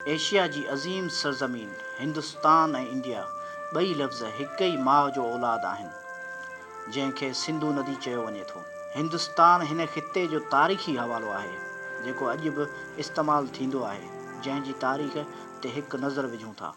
Asia जी अज़ीम सरज़मीन हिंदुस्तान ऐं India ॿई लफ़्ज़ हिक ई माउ जो औलाद आहिनि, जंहिंखे सिंधु नदी चयो वञे थो। हिंदुस्तान हिन ख़िते जो तारीख़ी हवालो आहे जेको अॼु बि इस्तेमालु थींदो आहे, जंहिं जी तारीख़ ते हिकु नज़र विझूं था।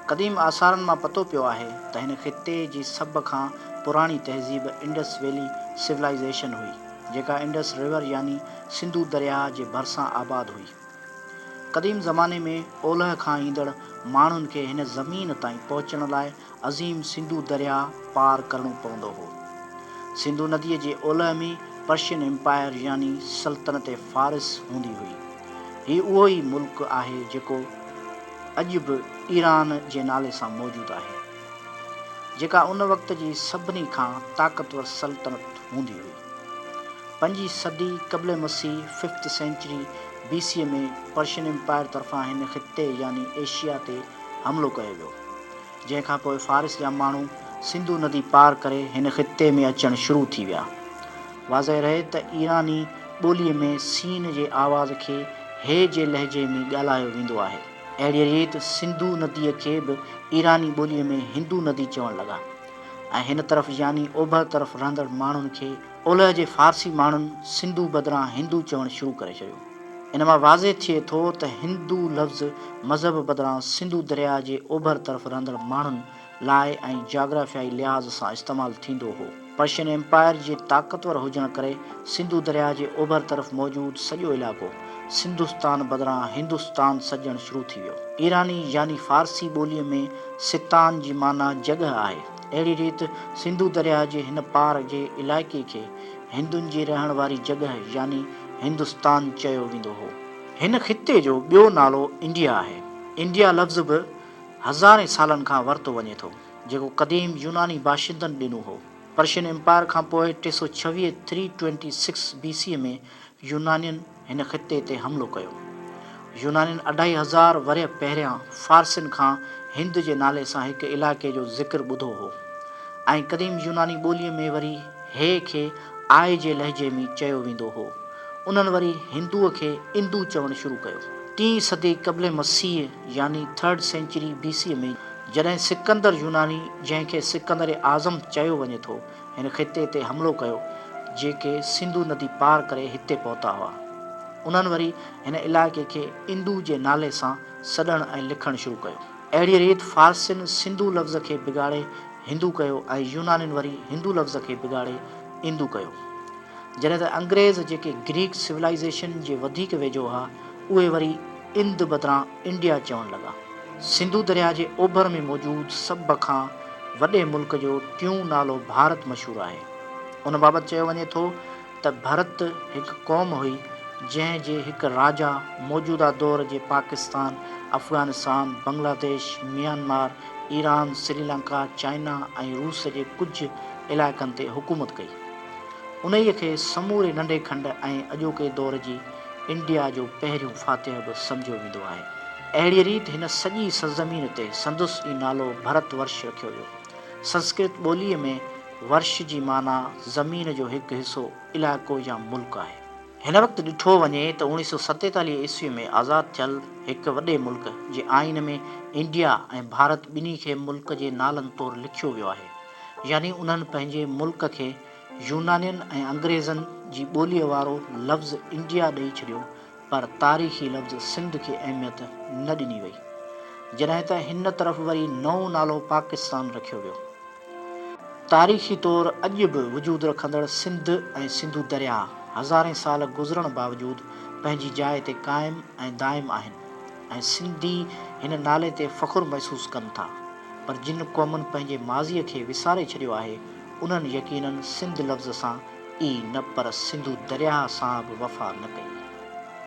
क़दीम आसारनि मां पतो पियो आहे त हिन ख़िते जी सभ खां पुराणी तहज़ीब इंडस वैली सिविलाइज़ेशन हुई, जेका इंडस रिवर यानी सिंधु दरिया जे भरिसां आबाद हुई। क़दीम ज़माने में ओलह खां ईंदड़ माण्हुनि खे हिन ज़मीन ताईं पहुचण लाइ अज़ीम सिंधु दरिया पार करणो पवंदो हो। सिंधु नदीअ जे ओलह में पर्शियन एम्पायर यानी सल्तनत फ़ारिस हूंदी हुई। हीउ उहो ई मुल्क आहे जेको अॼु बि ईरान जे नाले सां मौजूदु आहे, जेका उन वक़्त जी सभिनी खां ताक़तवर सल्तनत हूंदी हुई। 5वीं सदी क़ब्ल मसीह 5th सेंचुरी BC में पर्शियन एम्पायर तरफ़ां हिन ख़िते यानी एशिया ते हमिलो कयो वियो, जंहिंखां पोइ फ़ारिस जा माण्हू सिंधु नदी पार करे हिन ख़िते में अचणु शुरू थी विया। वाज़ह रहे त ईरानी ॿोलीअ में सीन जे आवाज़ खे हे जे लहजे में ॻाल्हायो वेंदो आहे। अहिड़ी रीति सिंधु नदीअ खे बि ईरानी ॿोलीअ में हिंदू नदी चवणु लॻा ऐं हिन तरफ़ यानी ओभर तरफ़ रहंदड़ माण्हुनि खे ओलह जे फ़ारसी माण्हुनि सिंधु बदिरां हिंदू चवणु शुरू करे छॾियो। इन मां वाज़ह थिए थो त हिंदू लफ़्ज़ मज़हब बदिरां सिंधु दरिया जे ओभर तरफ़ रहंदड़ माण्हुनि लाइ ऐं जाग्राफ़ियाई लिहाज़ सां इस्तेमालु थींदो हो। पर्शियन एम्पायर जे ताक़तवर हुजण करे सिंधु दरिया जे ओभर तरफ़ मौजूदु सॼो इलाइक़ो सिंधुस्तान बदिरां हिंदुस्तान सॾजणु शुरू थी वियो। ईरानी यानी फ़ारसी ॿोलीअ में सितान जी माना जॻह आहे। अहिड़ी रीति सिंधु दरिया जे हिन पार जे इलाइक़े खे हिंदुनि जी रहण वारी जॻह यानी हिंदुस्तान चयो वेंदो हो। हिन ख़िते जो ॿियो नालो इंडिया आहे। इंडिया लफ़्ज़ बि हज़ारें सालनि खां वरितो वञे थो, जेको क़दीम यूनानी बाशिंदनि ॾिनो हो। पर्शियन एम्पायर खां पोइ 326 BC में यूनानियुनि हिन ख़िते ते हमिलो कयो। यूनानियुनि 2500 वरह पहिरियां फ़ारसियुनि खां हिंद जे नाले सां हिकु इलाइक़े जो ज़िक्र ॿुधो हो ऐं क़दीम यूनानी ॿोलीअ में वरी हे खे आय जे लहजे में चयो वेंदो हो। उन्हनि वरी हिंदूअ खे इंदू चवणु शुरू कयो। 3वीं सदी क़ब्ल मसीह यानी 3rd सेंचुरी BC में जॾहिं सिकंदर यूनानी, जंहिंखे सिकंदर आज़म चयो वञे थो, हिन ख़िते ते हमिलो कयो, जेके सिंधु नदी पार करे हिते पहुता हुआ, उन्हनि वरी हिन इलाइक़े खे इंदू जे नाले सां सॾणु ऐं लिखणु शुरू कयो। अहिड़ी रीति फ़ारसियुनि सिंधु लफ़्ज़ खे बिगाड़े हिंदू कयो ऐं यूनानियुनि वरी हिंदू लफ़्ज़ खे बिगाड़े इंदू कयो। जॾहिं त अंग्रेज़ जेके ग्रीक सिविलाइज़ेशन जे वधीक वेझो हुआ, उहे वरी इंद बदिरां इंडिया चवणु लॻा। सिंधु दरिया जे ओभर में मौजूदु सभ खां वॾे मुल्क जो टियों नालो भारत मशहूरु आहे। उन बाबति चयो वञे थो त भारत हिकु क़ौम हुई जंहिं जे हिकु राजा मौजूदा दौर जे Pakistan, Afghanistan, Bangladesh, Myanmar, Iran, Sri Lanka, China ऐं रूस जे कुझु इलाइक़नि ते हुकूमत कई। उन्हीअ खे समूरे नंढे खंड ऐं अॼोके दौर जी इंडिया जो पहिरियों फातिह बि सम्झियो वेंदो आहे। अहिड़ी रीति हिन सॼी सरज़मीन ते संदसि ई नालो भारतवर्ष रखियो वियो। संस्कृत ॿोलीअ में वर्ष जी माना ज़मीन जो हिकु हिसो, इलाइक़ो या मुल्क आहे। हिन वक़्तु ॾिठो वञे त 1947 ईस्वी में आज़ादु थियल हिकु वॾे मुल्क जे आइन में इंडिया ऐं भारत ॿिन्ही खे मुल्क जे नालनि तौरु लिखियो वियो आहे, यानी उन्हनि पंहिंजे मुल्क खे यूनानियुनि ऐं अंग्रेज़नि जी ॿोलीअ वारो लफ़्ज़ इंडिया ॾेई छॾियो, पर तारीख़ी लफ़्ज़ सिंध खे अहमियत न ॾिनी वई। जॾहिं त हिन तरफ़ वरी नओं नालो पाकिस्तान रखियो वियो। तारीख़ी तौरु अॼु बि वजूदु रखंदड़ सिंध ऐं सिंधु दरिया हज़ारें साल गुज़रण बावजूदु पंहिंजी जाइ ते क़ाइमु ऐं दाइमु आहिनि ऐं सिंधी हिन नाले ते फ़ख़ुरु महसूसु कनि था। पर जिन क़ौमुनि पंहिंजे माज़ीअ खे विसारे छॾियो आहे, उन्हनि यक़ीननि सिंध लफ़्ज़ सां ई न पर सिंधु दरिया सां बि वफ़ा न कई।